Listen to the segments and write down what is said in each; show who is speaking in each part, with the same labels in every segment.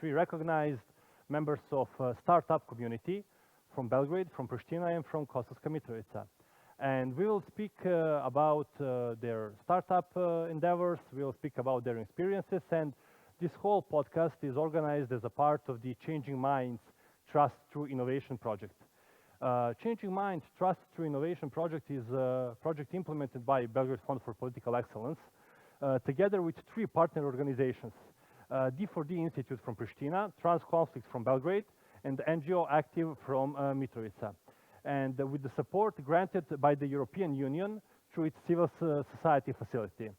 Speaker 1: three recognized members of startup community from Belgrade, from Pristina, and from Kosovska Mitrovica. And we will speak about their startup endeavors, we will speak about their experiences, and this whole podcast is organized as a part of the Changing Minds Trust Through Innovation project. Changing Minds Trust Through Innovation project is a project implemented by Belgrade Fund for Political Excellence, together with three partner organizations, D4D Institute from Pristina, Transconflict from Belgrade, and NGO Aktiv from Mitrovica. And with the support granted by the European Union through its civil society facility.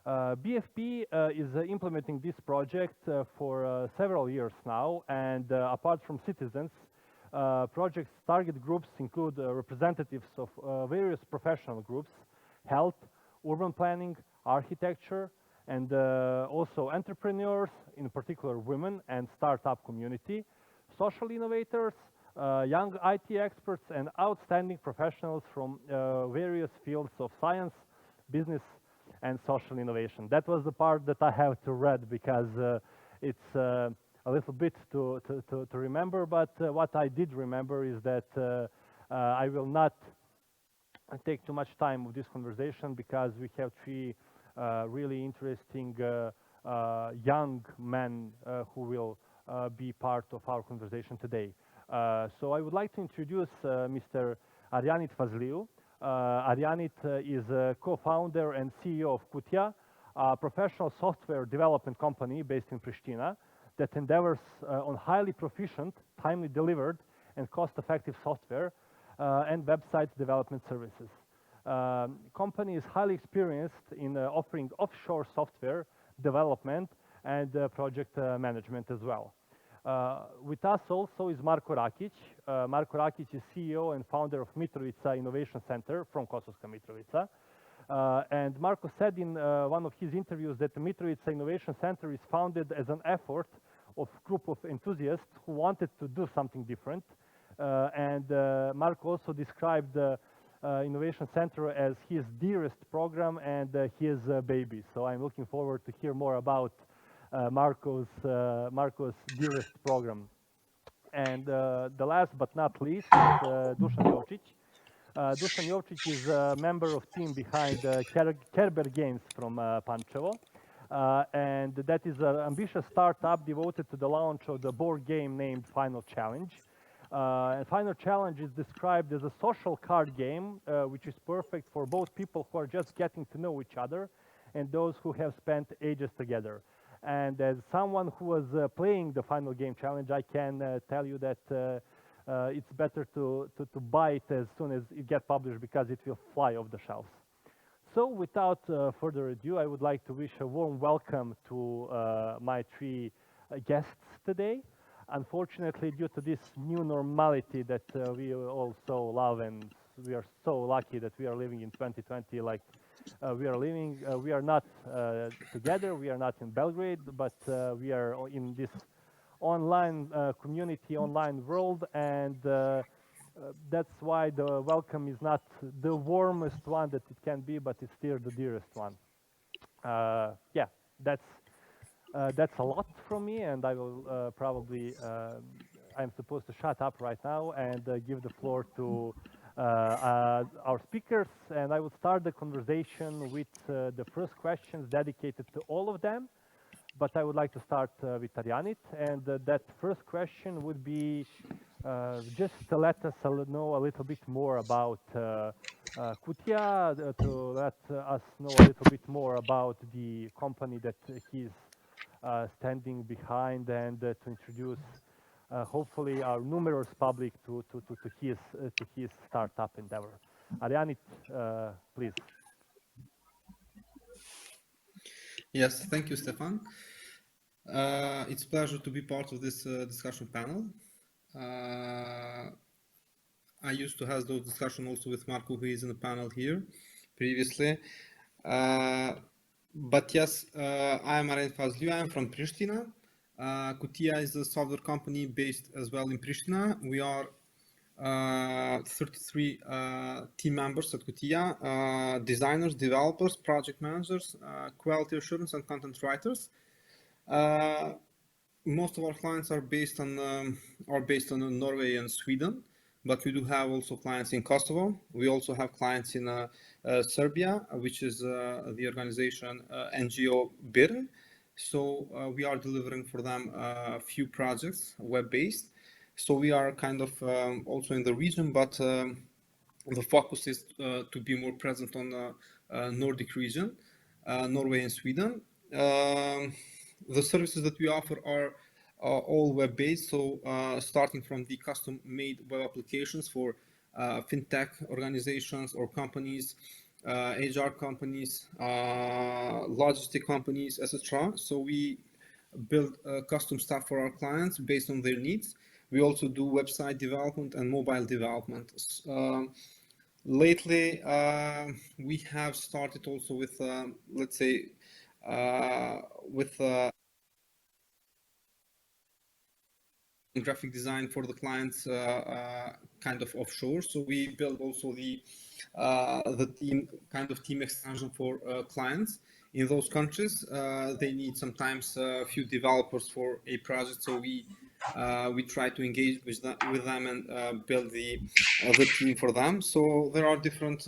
Speaker 1: BFP is implementing this project for several years now, and apart from citizens, project's target groups include representatives of various professional groups, health, urban planning, architecture, and also entrepreneurs, in particular women and startup community, social innovators, young IT experts, and outstanding professionals from various fields of science, business, and social innovation. That was the part that I have to read because it's a little bit to remember, but what I did remember is that I will not take too much time with this conversation because we have three really interesting young men who will be part of our conversation today. So I would like to introduce Mr. Arianit Fazliu. Arianit is a co-founder and CEO of Kutia, a professional software development company based in Pristina that endeavors on highly proficient, timely delivered, and cost-effective software and website development services. Company is highly experienced in offering offshore software development and project management as well. With us also is Marko Rakić. Marko Rakić is CEO and founder of Mitrovica Innovation Center from Kosovska Mitrovica. And Marko said in one of his interviews that the Mitrovica Innovation Center is founded as an effort of a group of enthusiasts who wanted to do something different. And Marko also described the Innovation Center as his dearest program and his baby. So I'm looking forward to hear more about Marko's dearest program. And the last but not least is Dušan Jovčić. Dušan Jovčić is a member of team behind Kerber Games from Pančevo. And that is an ambitious startup devoted to the launch of the board game named Final Challenge. And Final Challenge is described as a social card game, which is perfect for both people who are just getting to know each other and those who have spent ages together. And as someone who was playing the Final Game Challenge, I can tell you that it's better to buy it as soon as it gets published because it will fly off the shelves. So without further ado, I would like to wish a warm welcome to my three guests today. Unfortunately, due to this new normality that we all so love, and we are so lucky that we are living in 2020 like we are living, we are not together, we are not in Belgrade, but we are in this online community, online world, and that's why the welcome is not the warmest one that it can be, but it's still the dearest one. Yeah, that's a lot from me, and I will probably, I'm supposed to shut up right now and give the floor to our speakers, and I will start the conversation with the first questions dedicated to all of them, but I would like to start with Arianit, and that first question would be just to let us know a little bit more about Kutia, to let us know a little bit more about the company that he's standing behind, and to introduce hopefully our numerous public to his startup endeavor. Arianit, please.
Speaker 2: Yes, thank you, Stefan. It's a pleasure to be part of this discussion panel. I used to have those discussions also with Marko, who is in the panel here previously. But yes, I am Arianit Fazliu. I am from Pristina. Kutia is a software company based as well in Pristina. We are 33 team members at Kutia, designers, developers, project managers, quality assurance, and content writers. most of our clients are based on Norway and Sweden, but we do have also clients in Kosovo. We also have clients in Serbia, which is the organization NGO Birn. So we are delivering for them a few projects web-based. So we are kind of also in the region, but the focus is to be more present on the Nordic region, Norway and Sweden. The services that we offer are all web-based, so starting from the custom-made web applications for fintech organizations or companies, HR companies, logistic companies, etc. So we build custom stuff for our clients based on their needs. We also do website development and mobile development. Lately, we have started also with, let's say, with graphic design for the clients kind of offshore. So we build also the team extension for clients in those countries. They need sometimes a few developers for a project, so we try to engage with them and build the team for them. So there are different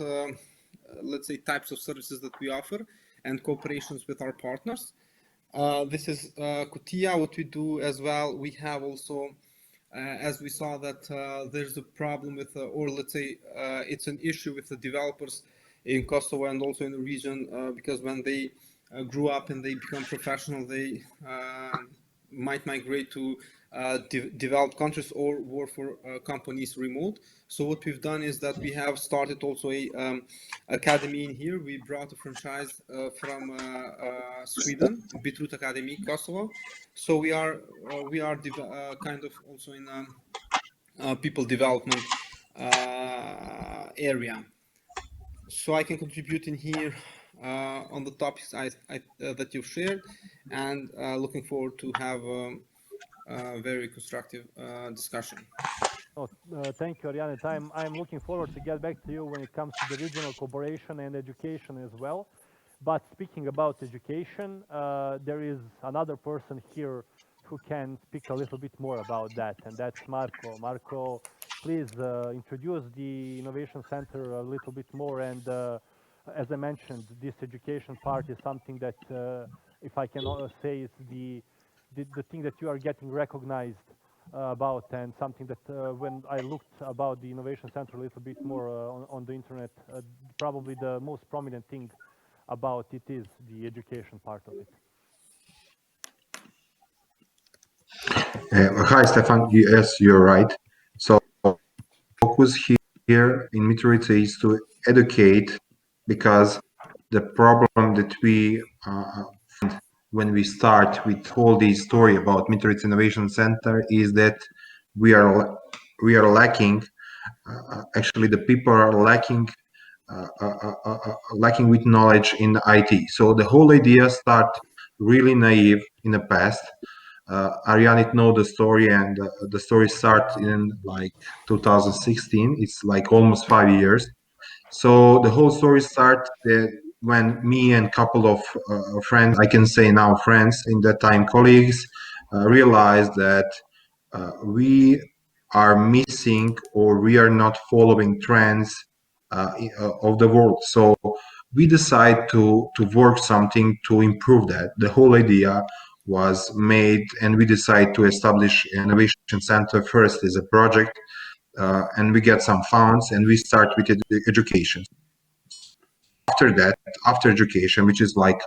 Speaker 2: let's say types of services that we offer and cooperations with our partners. This is Kutia. What we do as well, we have also, as we saw that there's a problem with, or let's say it's an issue with the developers in Kosovo and also in the region, because when they grew up and they become professional, they might migrate to developed countries or work for companies remote. So what we've done is that we have started also a academy in here. We brought a franchise from Sweden, Bitrut Academy, Kosovo. So we are kind of also in people development area. So I can contribute in here on the topics that you've shared, and looking forward to have a very constructive discussion.
Speaker 1: Oh, thank you, Arianit. I'm looking forward to get back to you when it comes to the regional cooperation and education as well. But speaking about education, there is another person here who can speak a little bit more about that, and that's Marko. Marko, please introduce the Innovation Center a little bit more. And as I mentioned, this education part is something that, if I can say, it's the thing that you are getting recognized about, and something that when I looked about the Innovation Center a little bit more on the internet, probably the most prominent thing about it is the education part of it.
Speaker 3: Hi, Stefan. Yes, you're right. So focus here in Mitrovica is to educate, because the problem that we find when we start with all this story about Mitrovica Innovation Center is that we are lacking. Actually, the people are lacking with knowledge in IT. So the whole idea start really naive in the past. Arianit know the story, and the story starts in like 2016. It's like almost 5 years. So the whole story starts when me and couple of friends, I can say now friends, in that time colleagues, realized that we are missing, or we are not following trends of the world. So we decide to work something to improve that. The whole idea was made, and we decide to establish an innovation center first as a project, and we get some funds, and we start with education. After that, after education, which is like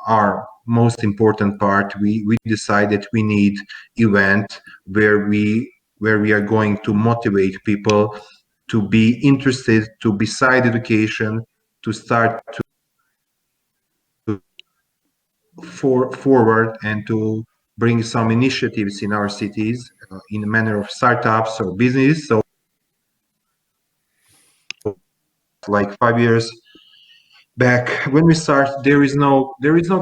Speaker 3: our most important part, we decide that we need event where we are going to motivate people to be interested, to beside education, to start to forward and to bring some initiatives in our cities in the manner of startups or business. So like 5 years back when we start, there is no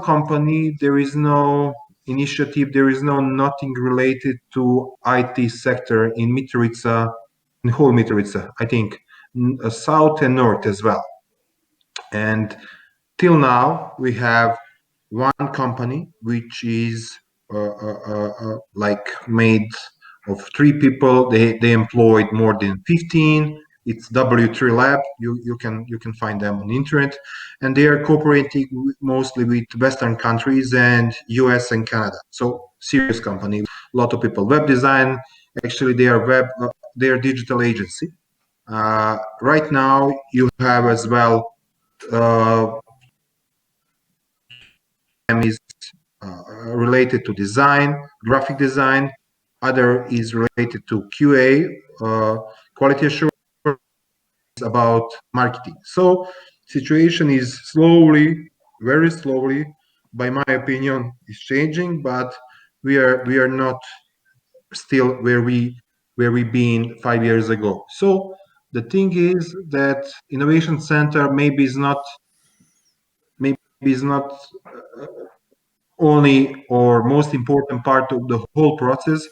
Speaker 3: company, there is no initiative, there is nothing related to IT sector in Mitrovica, in whole Mitrovica, I think, south and north as well. And till now we have one company which is like made of 3 people. They employed more than 15. It's W3 Lab. You can find them on the internet, and they are cooperating mostly with Western countries and US and Canada. So serious company, a lot of people. Web design, actually they are they are digital agency. Right now you have as well is related to design, graphic design. Other is related to QA, quality assurance, about marketing. So situation is slowly, very slowly, by my opinion, is changing, but we are not still where we been 5 years ago. So the thing is that innovation center maybe is not only or most important part of the whole process,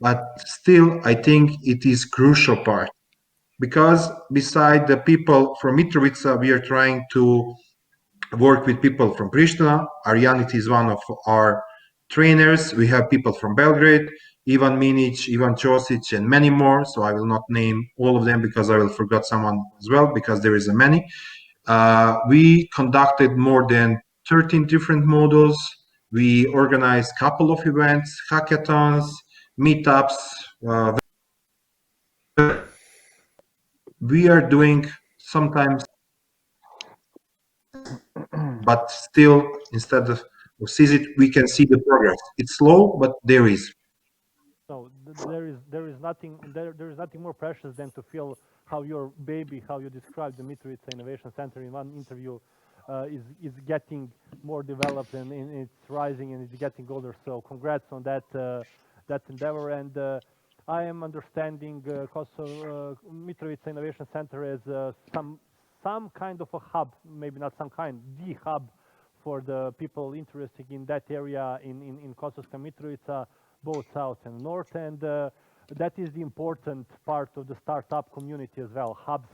Speaker 3: but still I think it is crucial part, because beside the people from Mitrovica, we are trying to work with people from Pristina. Arianit is one of our trainers. We have people from Belgrade, Ivan Minic, Ivan Ćosić, and many more. So I will not name all of them because I will forget someone as well, because there is a many. We conducted more than 13 different modules. We organized a couple of events, hackathons, meetups. We are doing sometimes, but still, instead of see it, we can see the progress. It's slow, but there is.
Speaker 1: So there is nothing more precious than to feel how your baby, how you described the Mitrovica Innovation Center in one interview, is getting more developed and it's rising and it's getting older. So congrats on that that endeavor. And I am understanding Kosovo Mitrovica Innovation Center as some kind of a hub, maybe not some kind, the hub for the people interested in that area in Kosovska Mitrovica, both south and north, and that is the important part of the startup community as well. Hubs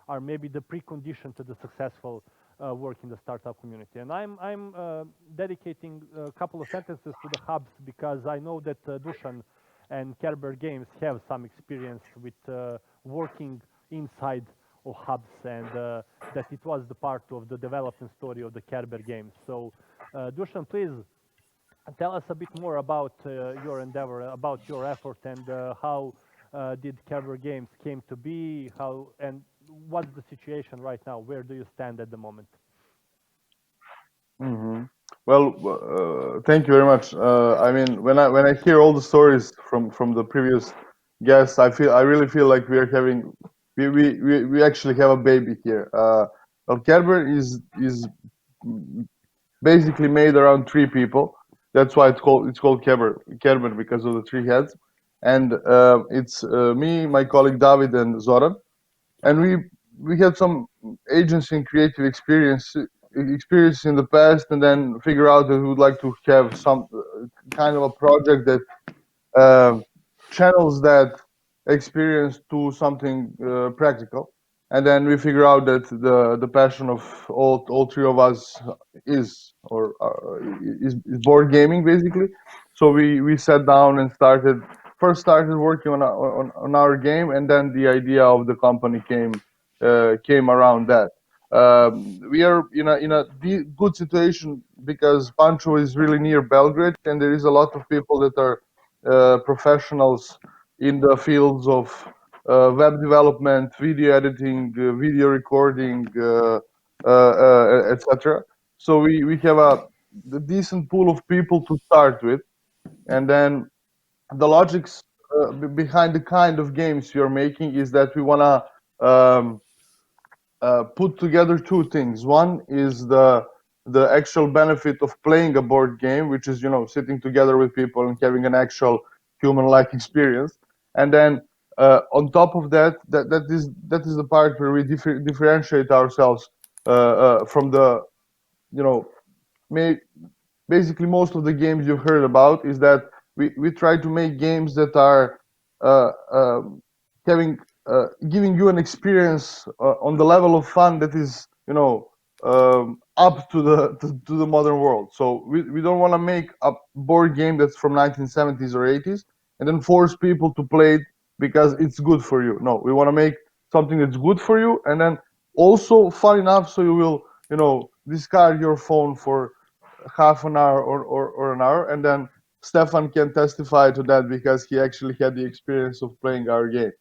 Speaker 1: are maybe the precondition to the successful work in the startup community. And I'm dedicating a couple of sentences to the hubs because I know that Dušan and Kerber Games have some experience with working inside of hubs, and that it was the part of the development story of the Kerber Games. So Dušan, please tell us a bit more about your endeavor, about your effort, and how did Kerber Games came to be, how and what's the situation right now? Where do you stand at the moment?
Speaker 4: Well, thank you very much. I mean, when I hear all the stories from the previous guests, I really feel like we are having we actually have a baby here. Well, Kerber is basically made around 3 people. That's why it's called Kerber because of the 3 heads. And it's me, my colleague David, and Zoran, and we had some agency and creative experience in the past, and then figure out that we would like to have some kind of a project that channels that experience to something practical. And then we figure out that the passion of all 3 of us is board gaming, basically. So we sat down and started working on our game, and then the idea of the company came around that. We are in a good situation because Pančevo is really near Belgrade, and there is a lot of people that are professionals in the fields of web development, video editing, video recording, etc. So we have a decent pool of people to start with, and then the logics behind the kind of games you're making is that we wanna put together 2 things. One is the actual benefit of playing a board game, which is sitting together with people and having an actual human-like experience. And then on top of that is the part where we differentiate ourselves from the basically most of the games you've heard about, is that we try to make games that are giving you an experience on the level of fun that is up to the modern world. So we don't want to make a board game that's from 1970s or 80s and then force people to play it because it's good for you. No, we want to make something that's good for you and then also fun enough so you will, discard your phone for half an hour or an hour, and then Stefan can testify to that because he actually had the experience of playing our game.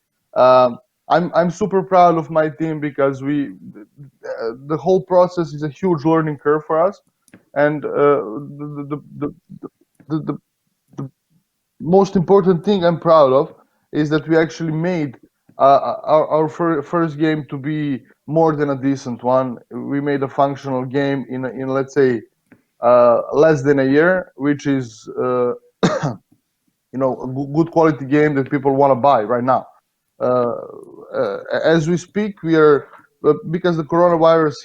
Speaker 4: I'm super proud of my team because the whole process is a huge learning curve for us, and the most important thing I'm proud of is that we actually made our first game to be more than a decent one. We made a functional game in let's say less than a year, which is a good quality game that people want to buy right now. As we speak, we are because the coronavirus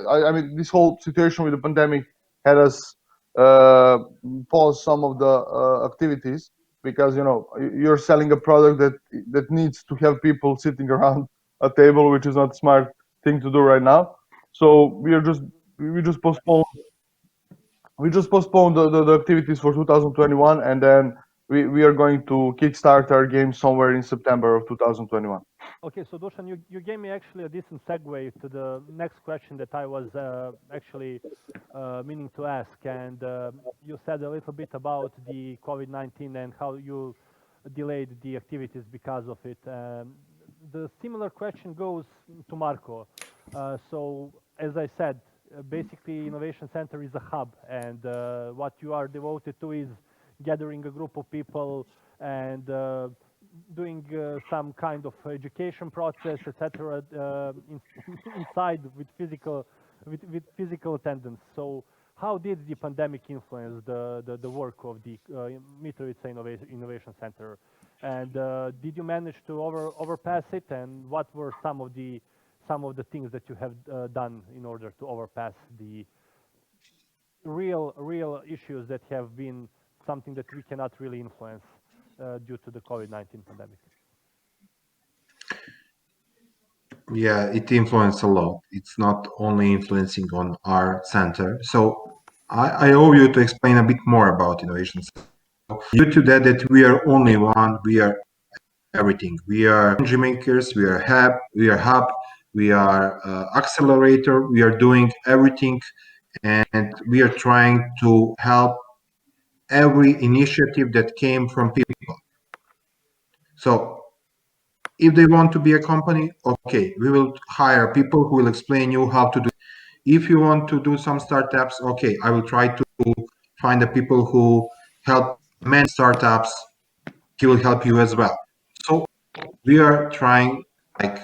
Speaker 4: I mean, this whole situation with the pandemic had us pause some of the activities because you're selling a product that needs to have people sitting around a table, which is not a smart thing to do right now. So we just postponed the activities for 2021, and then we are going to kickstart our game somewhere in September of 2021.
Speaker 1: Okay, so Dušan, you gave me actually a decent segue to the next question that I was actually meaning to ask, and you said a little bit about the COVID-19 and how you delayed the activities because of it. The similar question goes to Marko. So, as I said, basically Innovation Center is a hub, and what you are devoted to is gathering a group of people and doing some kind of education process, etc., inside with physical attendance. So, how did the pandemic influence the work of the Mitrovica Innovation Center? And did you manage to overpass it? And what were some of the things that you have done in order to overpass the real issues that have been something that we cannot really influence due to the COVID-19 pandemic?
Speaker 3: Yeah, it influenced a lot. It's not only influencing on our center. So I owe you to explain a bit more about innovation. So due to that we are only one, we are everything. We are engine makers, we are hub, we are accelerator, we are doing everything, and we are trying to help every initiative that came from people. So if they want to be a company, okay, we will hire people who will explain you how to do it. If you want to do some startups, okay, I will try to find the people who help many startups. He will help you as well. So we are trying, like,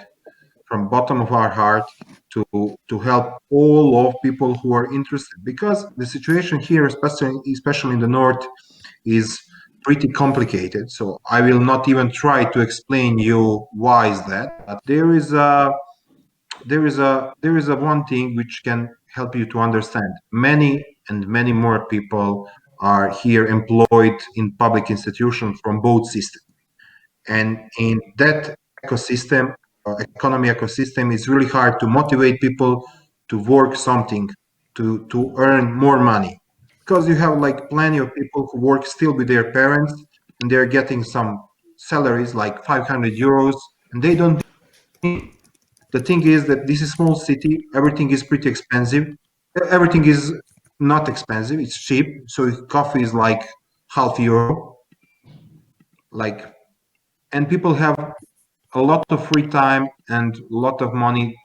Speaker 3: from bottom of our heart to help all of people who are interested, because the situation here, especially in the north, is pretty complicated. So I will not even try to explain you why is that. But there is a one thing which can help you to understand. Many and many more people are here employed in public institutions from both systems, and in that ecosystem, economy ecosystem, it's really hard to motivate people to work something, to earn more money, because you have like plenty of people who work still with their parents and they're getting some salaries like 500 euros and they don't need. The thing is that this is a small city, everything is pretty expensive. Everything is not expensive, it's cheap. So coffee is like half euro, like, and people have a lot of free time and a lot of money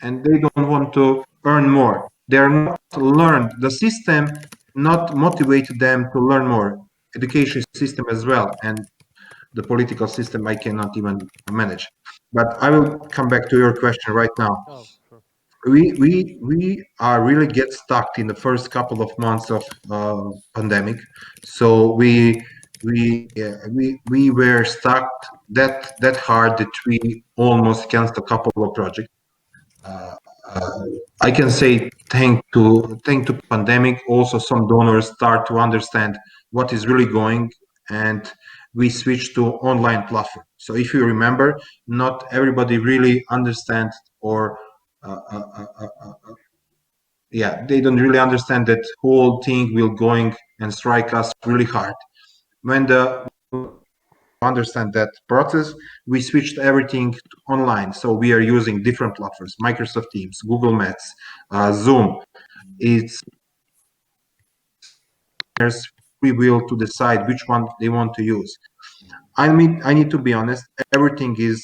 Speaker 3: and they don't want to earn more. They're not learned. The system not motivated them to learn more. Education system as well, and the political system I cannot even manage. But I will come back to your question right now.
Speaker 1: Oh, sure.
Speaker 3: We are really get stuck in the first couple of months of pandemic. So we were stuck that hard that we almost canceled a couple of projects. I can say thank to pandemic, also some donors start to understand what is really going, and we switched to online platform. So if you remember, not everybody really understands or yeah, they don't really understand that whole thing will going and strike us really hard. When the understand that process, we switched everything online. So we are using different platforms: Microsoft Teams, Google Maps, Zoom. It's free will to decide which one they want to use. I mean, I need to be honest. Everything is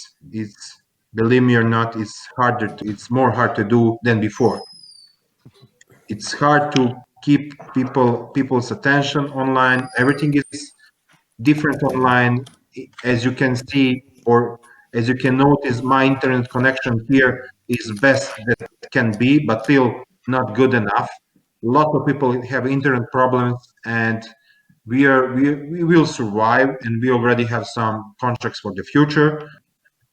Speaker 3: believe me or not, it's more hard to do than before. It's hard to keep people's attention online. Everything is different online. As you can see, or as you can notice, my internet connection here is best that can be, but still not good enough. A lot of people have internet problems, and we will survive, and we already have some contracts for the future.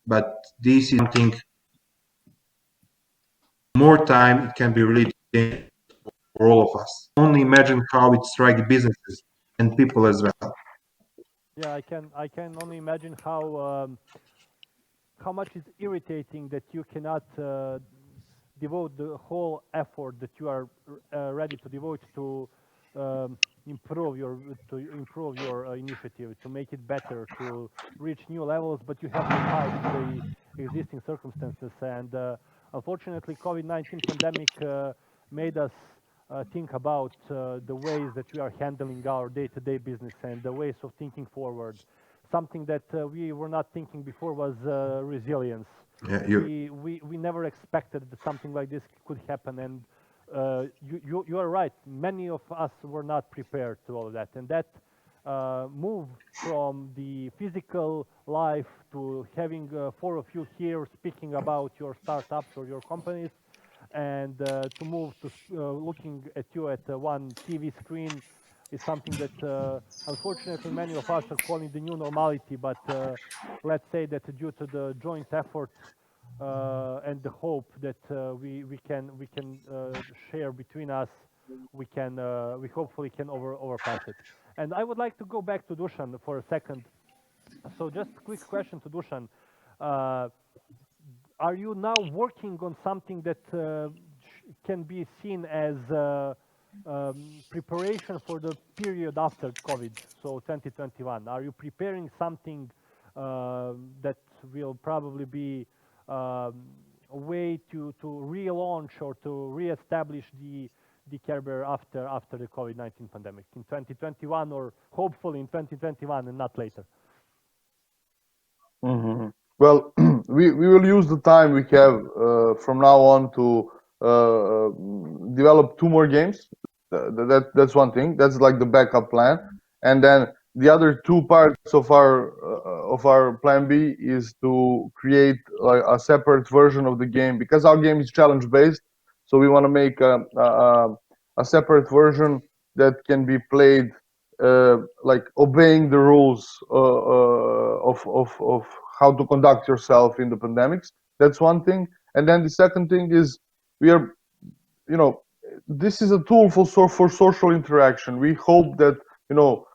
Speaker 3: But this is something more time, it can be really dangerous for all of us. Only imagine how it strikes businesses and people as well.
Speaker 1: Yeah, I can only imagine how much is irritating that you cannot devote the whole effort that you are ready to devote to improve your initiative, to make it better, to reach new levels, but you have to fight the existing circumstances. And unfortunately, COVID-19 pandemic made us think about the ways that we are handling our day-to-day business and the ways of thinking forward. Something that we were not thinking before was resilience.
Speaker 3: Yeah,
Speaker 1: We never expected that something like this could happen, and you are right. Many of us were not prepared to all of that, and that move from the physical life to having four of you here speaking about your startups or your companies, and to move to looking at you at one TV screen is something that unfortunately many of us are calling the new normality. But let's say that due to the joint effort and the hope that we can share between us, we hopefully can overpass it. And I would like to go back to Dušan for a second. So just a quick question to Dušan. Uh, are you now working on something that can be seen as preparation for the period after COVID, so 2021? Are you preparing something that will probably be a way to relaunch or to reestablish the Kerber after the COVID-19 pandemic in 2021, or hopefully in 2021 and not later?
Speaker 4: Well, we will use the time we have from now on to develop two more games. That's one thing. That's like the backup plan, and then the other two parts of our plan B is to create like a separate version of the game, because our game is challenge based. So we want to make a separate version that can be played like obeying the rules of how to conduct yourself in the pandemics. That's one thing. And then the second thing is we are, you know, this is a tool for social interaction. We hope that, you know,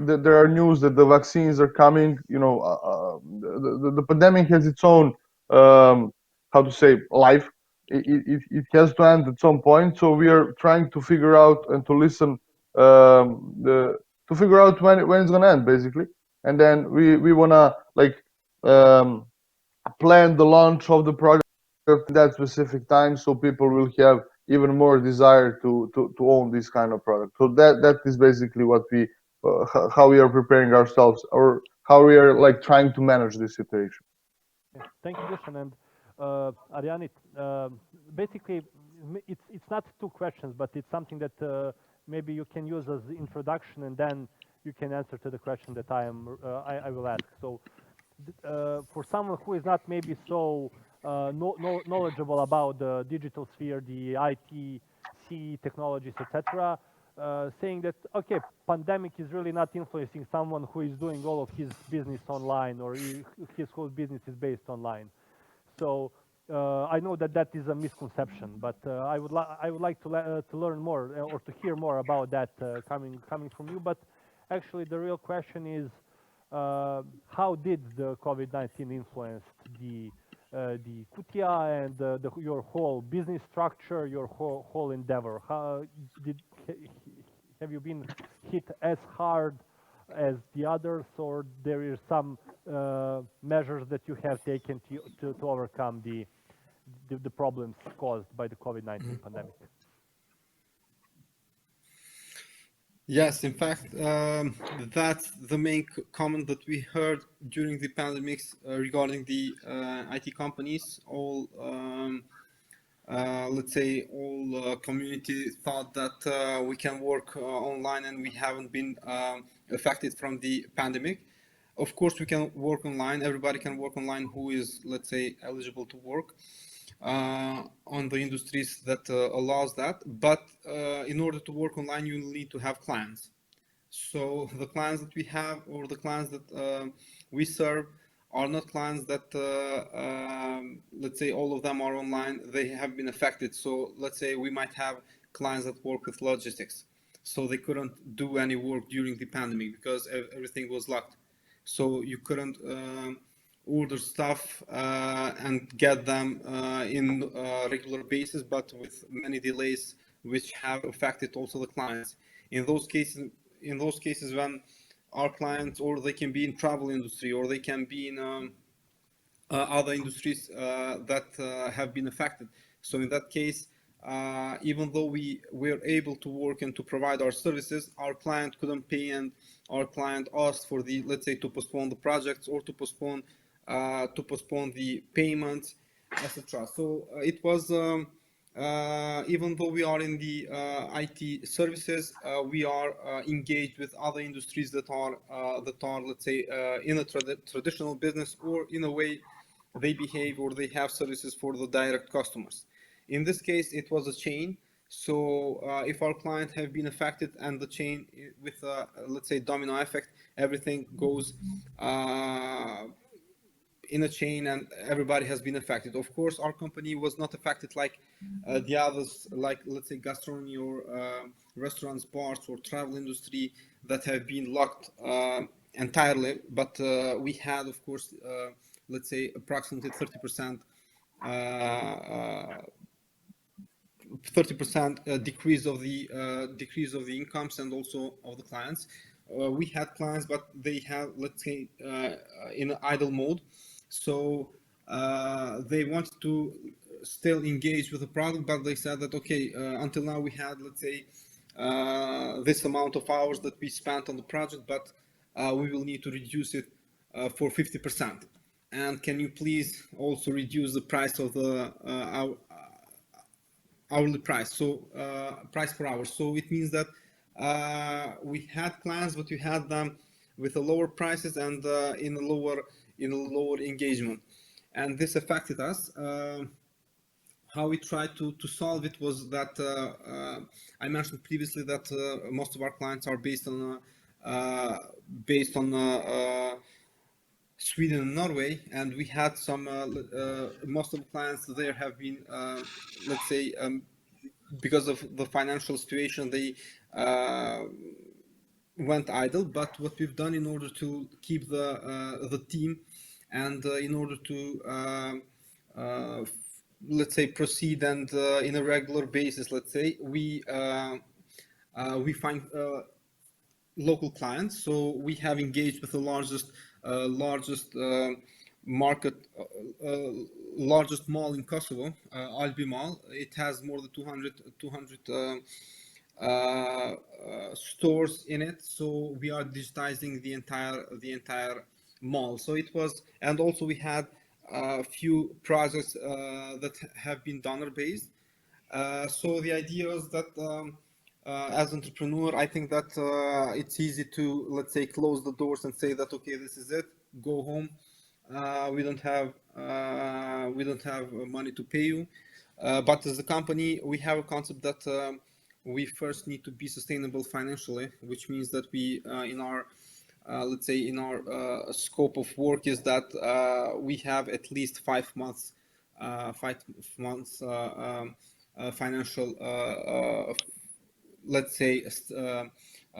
Speaker 4: that there are news that the vaccines are coming. You know, the pandemic has its own how to say life. It has to end at some point. So we are trying to figure out and to listen to figure out when it's gonna end, basically. And then we wanna like um, plan the launch of the project at that specific time, so people will have even more desire to own this kind of product. So that is basically what we how we are preparing ourselves, or how we are like trying to manage this situation.
Speaker 1: Okay. Thank you, Dušan. And Arianit, basically, it's not two questions, but it's something that maybe you can use as introduction, and then you can answer to the question that I will ask. So, for someone who is not maybe so knowledgeable about the digital sphere, the IT, CE technologies, etc., saying that okay, pandemic is really not influencing someone who is doing all of his business online, or his whole business is based online. So I know that that is a misconception, but I would like to learn more or to hear more about that coming from you. But actually, the real question is how did the COVID-19 influence the the Kutia and your whole business structure, your whole endeavor? Have you been hit as hard as the others, or there is some measures that you have taken to overcome the problems caused by the COVID-19 pandemic?
Speaker 2: Yes, in fact, that's the main comment that we heard during the pandemics regarding the IT companies. All, let's say, all community thought that we can work online and we haven't been affected from the pandemic. Of course, we can work online. Everybody can work online who is, let's say, eligible to work on the industries that allows that. But in order to work online, you need to have clients. So the clients that we have, or the clients that we serve, are not clients that, let's say, all of them are online. They have been affected. So let's say we might have clients that work with logistics. So they couldn't do any work during the pandemic because everything was locked. So you couldn't order stuff and get them in regular basis, but with many delays, which have affected also the clients. In those cases when our clients, or they can be in travel industry, or they can be in other industries that have been affected. So in that case, even though we were able to work and to provide our services, our client couldn't pay, and our client asked for the, let's say, to postpone the projects, or to postpone the payments, etc. So it was, even though we are in the IT services, we are engaged with other industries that are, let's say, in a traditional business, or in a way they behave, or they have services for the direct customers. In this case, it was a chain. So if our client have been affected, and the chain with, let's say, domino effect, everything goes in a chain, and everybody has been affected. Of course, our company was not affected like the others, like, let's say, gastronomy, or restaurants, bars, or travel industry that have been locked entirely. But we had, of course, let's say, approximately 30% decrease of the incomes, and also of the clients. We had clients, but they have, let's say, in an idle mode. So they wanted to still engage with the product, but they said that, okay, until now we had, let's say, this amount of hours that we spent on the project, but we will need to reduce it for 50%. And can you please also reduce the price of the hourly price, so price per hour. So it means that we had clients, but we had them with a lower prices, and in a lower engagement, and this affected us. How we tried to solve it was that I mentioned previously that most of our clients are based on Sweden and Norway, and we had some most of the clients there have been, let's say, because of the financial situation, they went idle. But what we've done in order to keep the team, and in order to let's say, proceed, and in a regular basis, let's say, we find local clients. So we have engaged with the largest market, largest mall in Kosovo, Albi Mall. It has more than 200 stores in it. So we are digitizing the entire mall. So it was, and also we had a few projects that have been donor based. So the idea is that as an entrepreneur, I think that it's easy to, let's say, close the doors and say that, okay, this is it, go home. We don't have money to pay you. But as a company, we have a concept that we first need to be sustainable financially, which means that we, in our let's say, in our scope of work, is that we have at least 5 months financial, let's say,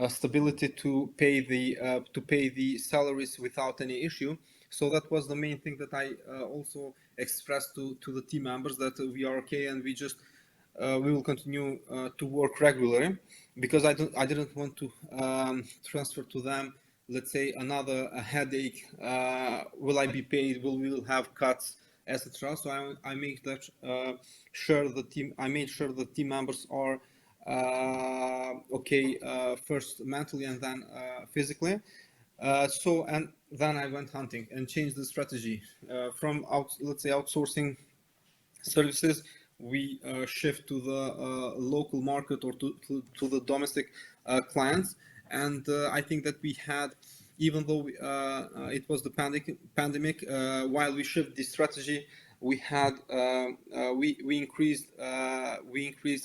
Speaker 2: stability to pay the salaries without any issue. So that was the main thing that I also expressed to the team members, that we are okay and we will continue to work regularly, because I didn't want to transfer to them, let's say, another headache. Will I be paid? Will we have cuts, etc. So I made that sure I made sure the team members are okay, first mentally and then physically. And then I went hunting and changed the strategy from let's say outsourcing services. We shift to the local market, or to the domestic clients. And I think that we had, even though it was the pandemic, while we shift this strategy, we had we increased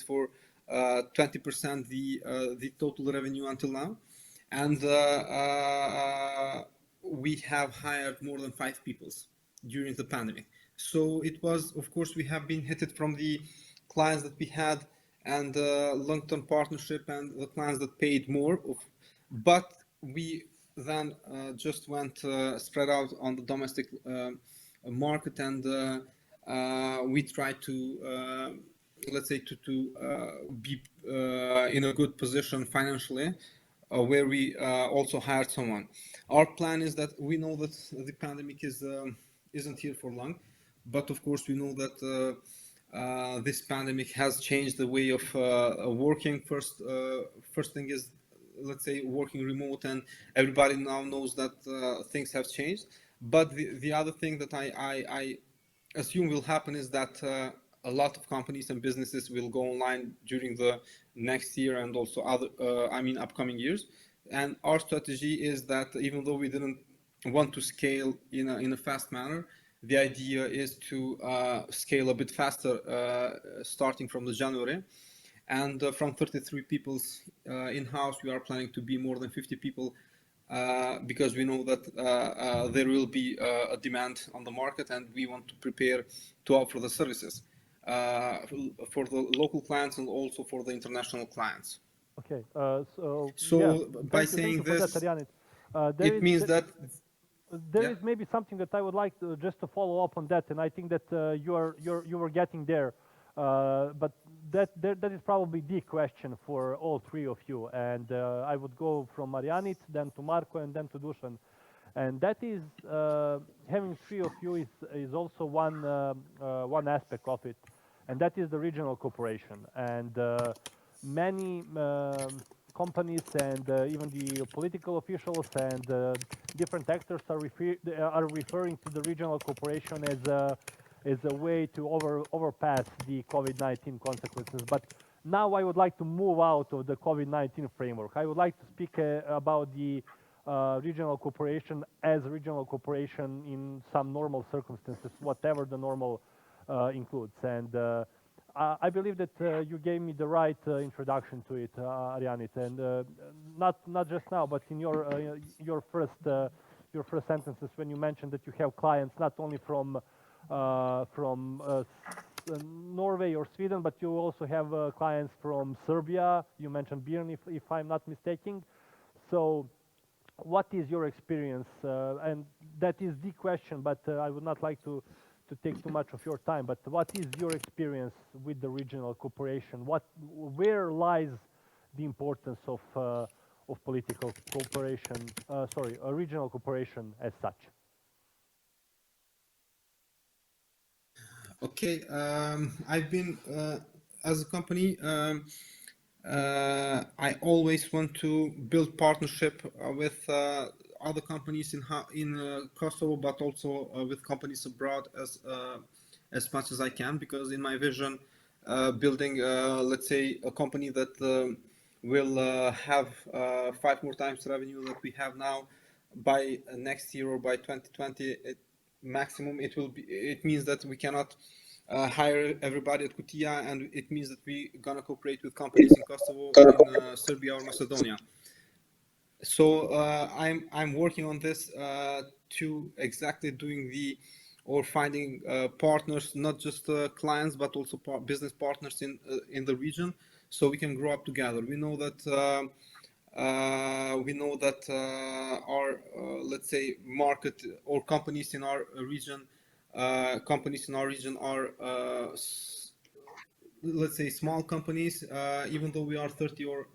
Speaker 2: for 20% the total revenue until now. And we have hired more than 5 people during the pandemic. So it was, of course, we have been hit from the clients that we had, and long-term partnership, and the clients that paid more. But we then just went spread out on the domestic market, and we tried to, let's say, to be in a good position financially, where we also hired someone. Our plan is that we know that the pandemic isn't here for long, but of course we know that this pandemic has changed the way of working. First thing is, let's say, working remote, and everybody now knows that things have changed. But the other thing that I assume will happen is that a lot of companies and businesses will go online during the next year, and also upcoming years. And our strategy is that, even though we didn't want to scale in a fast manner, the idea is to scale a bit faster, starting from the January. And from 33 people in-house, we are planning to be more than 50 people, because we know that there will be a demand on the market, and we want to prepare to offer the services for the local clients and also for the international clients.
Speaker 1: Okay.
Speaker 2: So
Speaker 1: yeah,
Speaker 2: by saying this, it means that
Speaker 1: there is maybe something that I would like to just to follow up on that, and I think that you were getting there, but that is probably the question for all three of you. And I would go from Arianit, then to Marko, and then to Dušan. And that is, having three of you is also one aspect of it, and that is the regional cooperation. And many companies and even the political officials and different actors are referring to the regional cooperation as a way to overpass the COVID-19 consequences. But now I would like to move out of the COVID-19 framework. I would like to speak about the regional cooperation as regional cooperation in some normal circumstances, whatever the normal includes. And I believe that you gave me the right introduction to it, Arianit, and not just now, but in your first sentences, when you mentioned that you have clients not only from Norway or Sweden, but you also have clients from Serbia. You mentioned Birn, if I'm not mistaken. So, what is your experience? And that is the question, but I would not like to take too much of your time. But what is your experience with the regional cooperation? Where lies the importance of political cooperation? Regional cooperation as such.
Speaker 2: Okay, I've been as a company. I always want to build partnership with other companies in Kosovo, but also with companies abroad as much as I can, because in my vision, building let's say a company that will have 5 more times revenue that we have now by next year or by 2020 maximum, it means that we cannot hire everybody at Kutia, and it means that we're gonna cooperate with companies in Kosovo, in Serbia or Macedonia. So I'm working on this to exactly finding partners, not just clients, but also business partners in the region, so we can grow up together. We know that We know that our, let's say, market or companies in our region are, let's say, small companies. Even though we are 30 or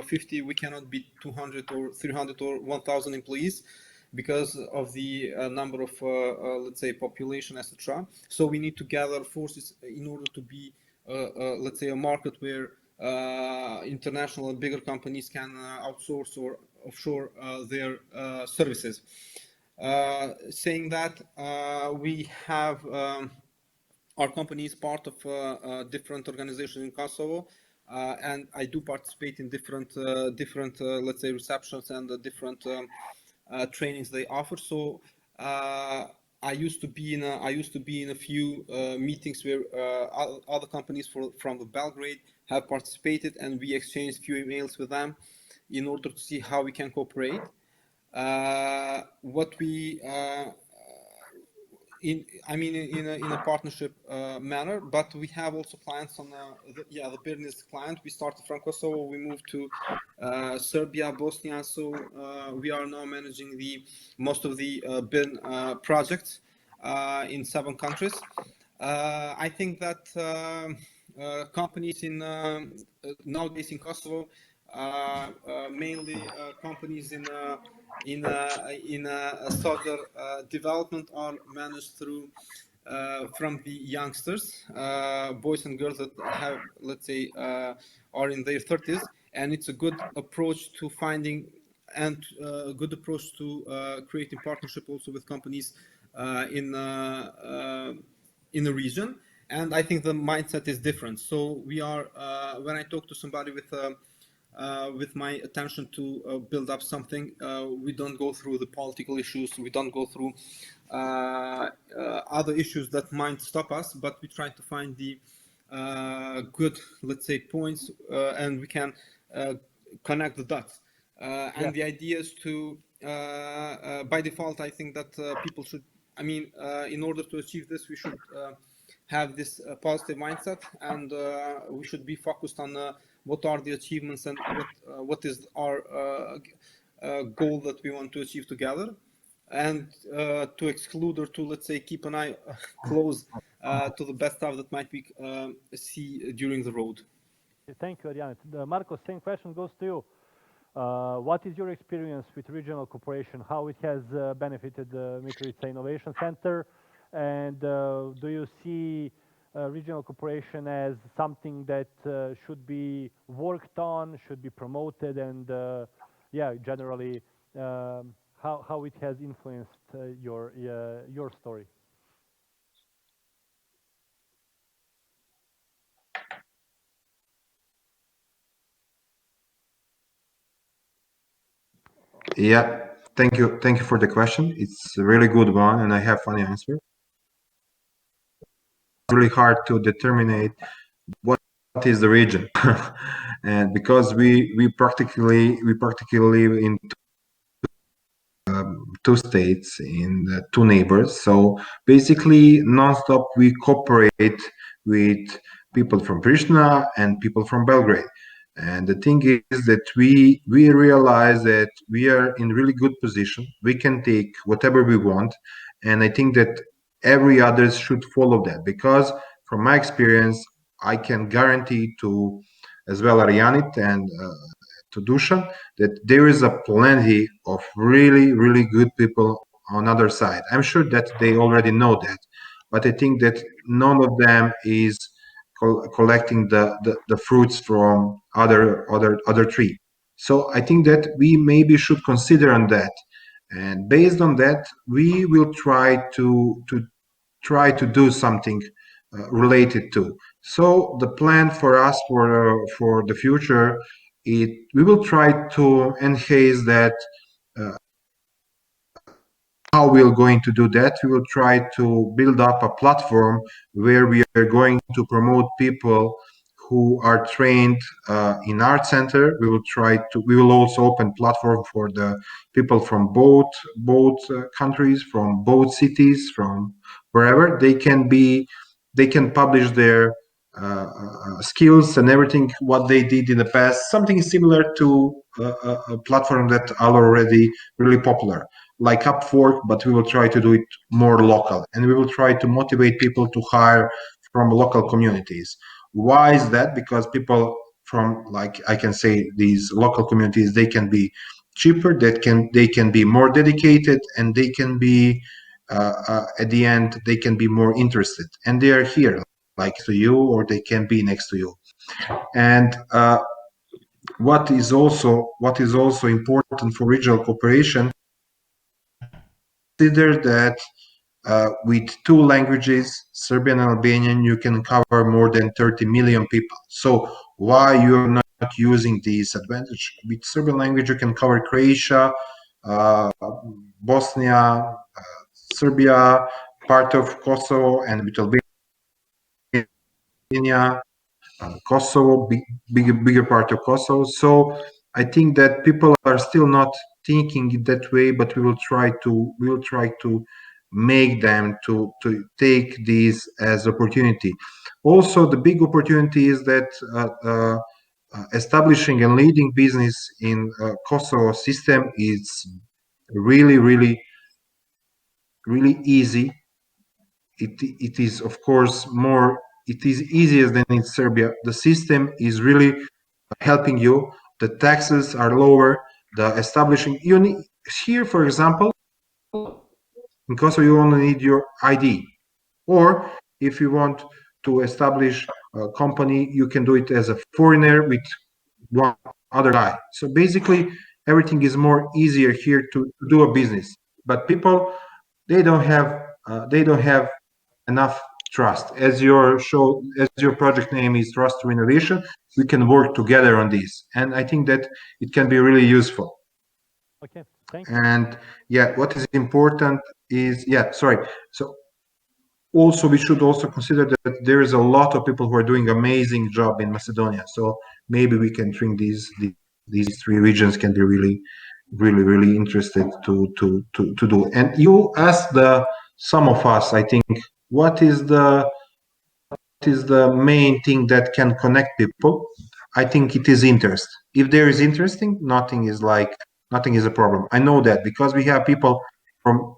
Speaker 2: 50, we cannot be 200 or 300 or 1,000 employees because of the number of, let's say, population, etc. So we need to gather forces in order to be, let's say, a market where international and bigger companies can outsource or offshore their services. Saying that, we have our company is part of different organizations in Kosovo, and I do participate in different, let's say, receptions and different trainings they offer. So I used to be in a few meetings where other companies from the Belgrade have participated, and we exchanged few emails with them in order to see how we can cooperate. What we in a partnership manner, but we have also clients on the business client. We started from Kosovo, we moved to Serbia, Bosnia, so we are now managing most of the BIN projects in 7 countries. I think that companies in nowadays in Kosovo, mainly companies in southern development are managed through from the youngsters, boys and girls that have, let's say, are in their 30s, and it's a good approach to finding and a good approach to creating partnership also with companies in the region. And I think the mindset is different. So we are when I talk to somebody with my attention to build up something, we don't go through the political issues, we don't go through other issues that might stop us, but we try to find the good, let's say, points, and we can connect the dots. And the idea is to, by default, I think that people should, in order to achieve this, we should have this positive mindset, and we should be focused on what are the achievements and what is our goal that we want to achieve together, and to exclude or to, let's say, keep an eye close to the bad stuff that might be see during the road.
Speaker 1: Thank you, Arianit. Marko, same question goes to you. What is your experience with regional cooperation? How it has benefited the Mitrovica Innovation Center? And do you see regional cooperation as something that should be worked on, should be promoted, and generally how it has influenced your story?
Speaker 3: Yeah, thank you for the question. It's a really good one, and I have funny answer. It's really hard to determine what is the region, and because we practically live in 2 states, in 2 neighbors. So basically, non-stop we cooperate with people from Pristina and people from Belgrade. And the thing is that we realize that we are in really good position. We can take whatever we want, and I think that every others should follow that, because from my experience, I can guarantee to as well Arianit and to Dušan that there is a plenty of really good people on other side. I'm sure that they already know that, but I think that none of them is collecting the fruits from other tree. So I think that we maybe should consider on that, and based on that, we will try to do something related to. So the plan for us for the future, we will try to enhance that. How we are going to do that? We will try to build up a platform where we are going to promote people who are trained in art center. We will also open platform for the people from both countries, from both cities, from wherever they can publish their skills and everything what they did in the past, something similar to a platform that are already really popular, like Upwork, but we will try to do it more local, and we will try to motivate people to hire from local communities. Why is that? Because people from, like I can say, these local communities, they can be cheaper, they can be more dedicated, and they can be at the end they can be more interested, and they are here like to you, or they can be next to you. And what is also important for regional cooperation, consider that with two languages, Serbian and Albanian, you can cover more than 30 million people. So why you are not using this advantage? With Serbian language, you can cover Croatia, Bosnia, Serbia, part of Kosovo, and with Albania, Kosovo, bigger part of Kosovo. So I think that people are still not thinking it that way, but we will try to make them to take this as opportunity. Also, the big opportunity is that establishing and leading business in Kosovo system is really easy. It is, of course, it is easier than in Serbia. The system is really helping you. The taxes are lower. The establishing here, for example, in Kosovo, you only need your ID. Or if you want to establish a company, you can do it as a foreigner with one other guy. So basically, everything is more easier here to do a business. But people, they don't have enough trust. As your project name is Trust to Innovation, we can work together on this, and I think that it can be really useful.
Speaker 1: Okay, thank you.
Speaker 3: And yeah, what is important is, so also we should also consider that there is a lot of people who are doing amazing job in Macedonia. So maybe we can think these three regions can be really interested to do. And you asked some of us, I think, what is the main thing that can connect people? I think it is interest. If there is interesting, nothing is a problem. I know that because we have people from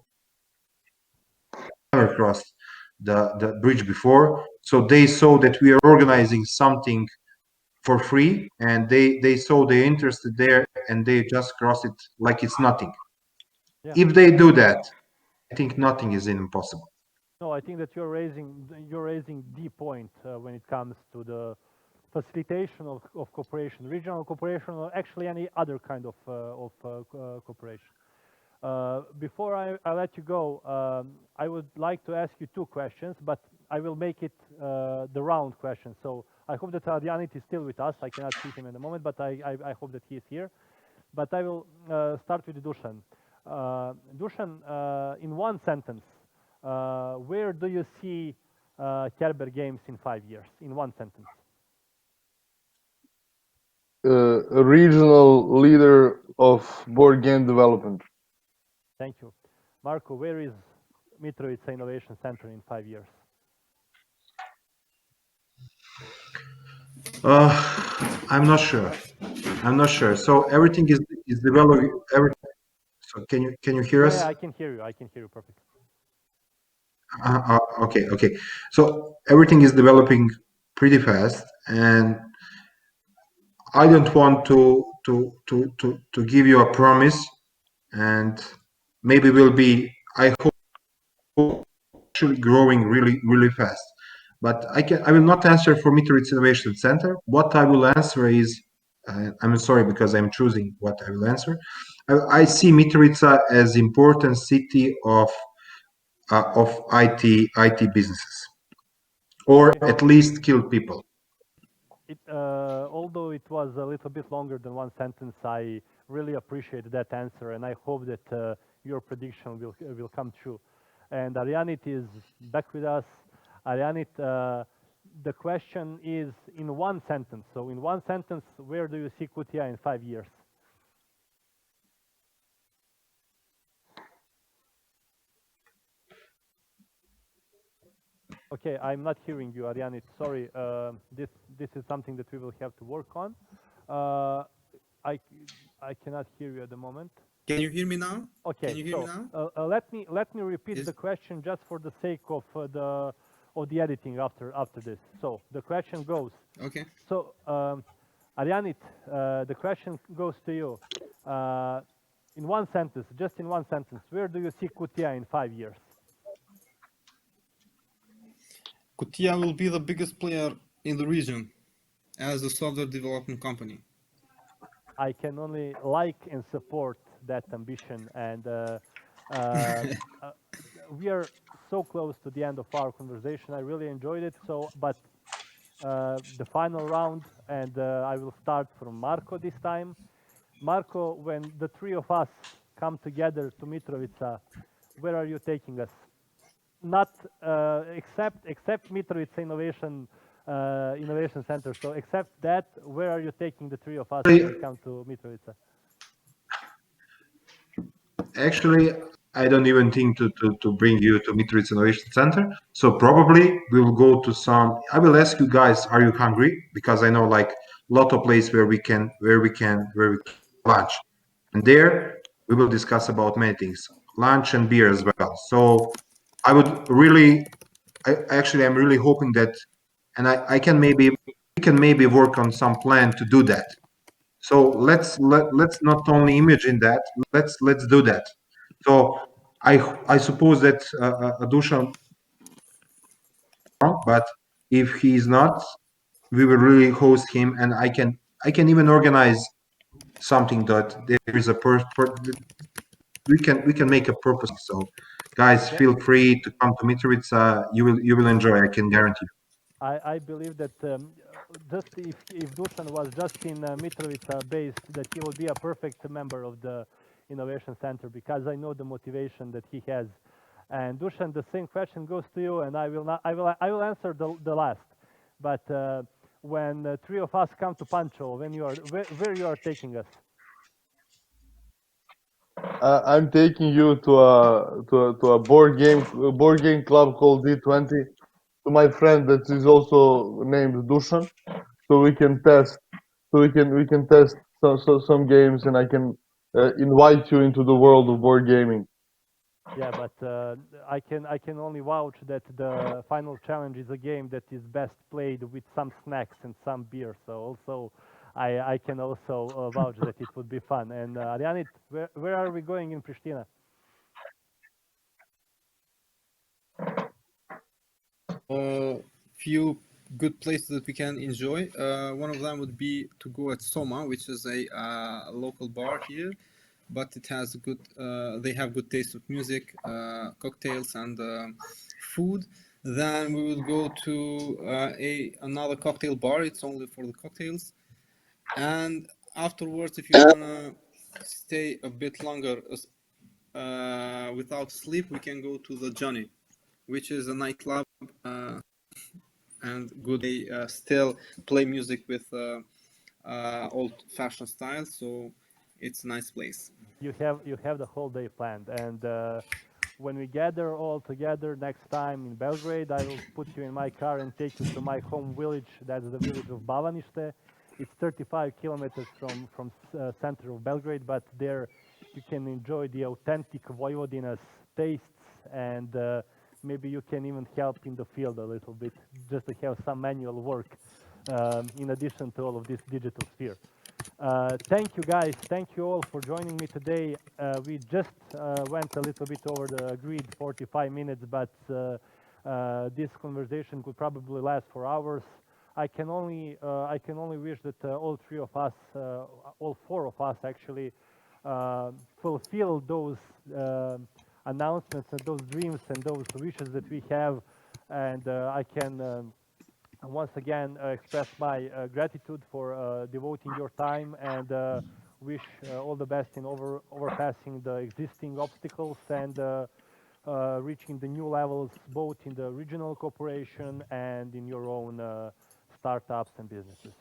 Speaker 3: never crossed the bridge before, so they saw that we are organizing something for free, and they saw they're interested there, and they just cross it like it's nothing.
Speaker 1: Yeah.
Speaker 3: If they do that, I think nothing is impossible.
Speaker 1: No, I think that you're raising the point when it comes to the facilitation of cooperation, regional cooperation, or actually any other kind of cooperation. Before I let you go, I would like to ask you two questions, but I will make it the round question. So I hope that Arianit is still with us. I cannot see him in the moment, but I hope that he is here. But I will start with Dušan. Dušan, in one sentence, where do you see Kerber Games in 5 years? In one sentence.
Speaker 4: A regional leader of board game development.
Speaker 1: Thank you. Marko, where is Mitrovica Innovation Center in 5 years?
Speaker 3: I'm not sure. So everything is developing. So can you hear us?
Speaker 1: Yeah, I can hear you. I can hear you perfectly.
Speaker 3: Okay. So everything is developing pretty fast, and I don't want to give you a promise, and maybe we'll be, I hope, actually growing really fast. But I will not answer for Mitrovica Innovation Center. What I will answer is, I'm sorry because I'm choosing what I will answer. I see Mitrovica as important city of IT businesses, or at least skilled people.
Speaker 1: Although it was a little bit longer than one sentence, I really appreciate that answer, and I hope that your prediction will come true. And Arianit is back with us. Arianit, the question is in one sentence. So in one sentence, where do you see Kutia in 5 years? Okay, I'm not hearing you, Arianit. Sorry. This is something that we will have to work on. I I cannot hear you at the moment.
Speaker 2: Can you hear me now?
Speaker 1: Okay,
Speaker 2: Can you hear me now?
Speaker 1: let me repeat
Speaker 2: Is
Speaker 1: the question just for the sake of the editing after this. So the question goes.
Speaker 2: okay.
Speaker 1: So Arianit, the question goes to you. In one sentence, just in one sentence, where do you see Kutia in 5 years?
Speaker 2: Kutia will be the biggest player in the region as a software development company.
Speaker 1: I can only like and support that ambition, and uh, we are so close to the end of our conversation. I really enjoyed it. So, but the final round, and I will start from Marko this time. Marko, when the three of us come together to Mitrovica, where are you taking us? Not except Mitrovica Innovation Center. So except that, where are you taking the three of us when we come to Mitrovica?
Speaker 3: Actually, I don't even think to bring you to Mitrovica Innovation Center. So probably we will go to some. I will ask you guys, are you hungry? Because I know like a lot of places where we can lunch, and there we will discuss about many things, lunch and beer as well. So I would really, I'm really hoping that, and I can maybe we can maybe work on some plan to do that. So let's not only imagine that. Let's do that. So I suppose that Dušan, but if he's not, we will really host him, and I can even organize something that there is a we can make a purpose. So guys,
Speaker 1: Yeah,
Speaker 3: feel free to come to Mitrovica. You will enjoy. I can guarantee.
Speaker 1: I believe that just if Dušan was just in Mitrovica based, that he will be a perfect member of the Innovation Center, because I know the motivation that he has. And Dušan, the same question goes to you, and I will answer the last. But when three of us come to Pančevo, when you are where you are taking us?
Speaker 4: I'm taking you to a board game club called D20, to my friend that is also named Dušan, so we can test some games, and I can invite you into the world of board gaming.
Speaker 1: Yeah, but I can only vouch that the final challenge is a game that is best played with some snacks and some beer. So also, I can also vouch that it would be fun. And Arianit, where are we going in Pristina?
Speaker 2: Few good places that we can enjoy. One of them would be to go at Soma, which is a local bar here, but it has good. They have good taste of music, cocktails, and food. Then we will go to another cocktail bar. It's only for the cocktails. And afterwards, if you wanna stay a bit longer without sleep, we can go to the Johnny, which is a nightclub. And good. They still play music with old-fashioned style, so it's a nice place.
Speaker 1: You have the whole day planned, and when we gather all together next time in Belgrade, I will put you in my car and take you to my home village. That's the village of Bavanište. It's 35 kilometers from center of Belgrade, but there you can enjoy the authentic Vojvodina's tastes, and maybe you can even help in the field a little bit, just to have some manual work in addition to all of this digital sphere. Thank you guys. Thank you all for joining me today. We just went a little bit over the agreed 45 minutes, but this conversation could probably last for hours. I can only wish that all three of us, all four of us actually, fulfill those announcements and those dreams and those wishes that we have, and I can once again express my gratitude for devoting your time, and wish all the best in overpassing the existing obstacles, and reaching the new levels both in the regional cooperation and in your own startups and businesses.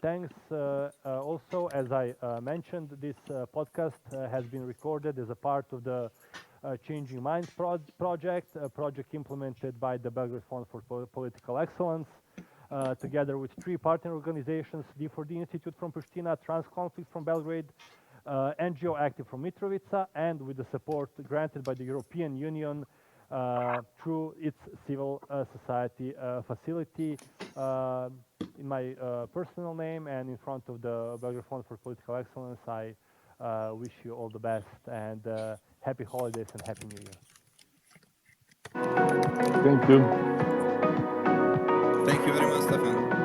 Speaker 1: Thanks. Also, as I mentioned, this podcast has been recorded as a part of the Changing Minds project, a project implemented by the Belgrade Fund for Political Excellence, together with 3 partner organizations, D4D Institute from Pristina, Transconflict from Belgrade, NGO Aktiv from Mitrovica, and with the support granted by the European Union through its civil society facility. In my personal name and in front of the Belgrade Fund for Political Excellence, I wish you all the best and happy holidays and happy New Year.
Speaker 4: Thank you.
Speaker 2: Thank you very much, Stefan.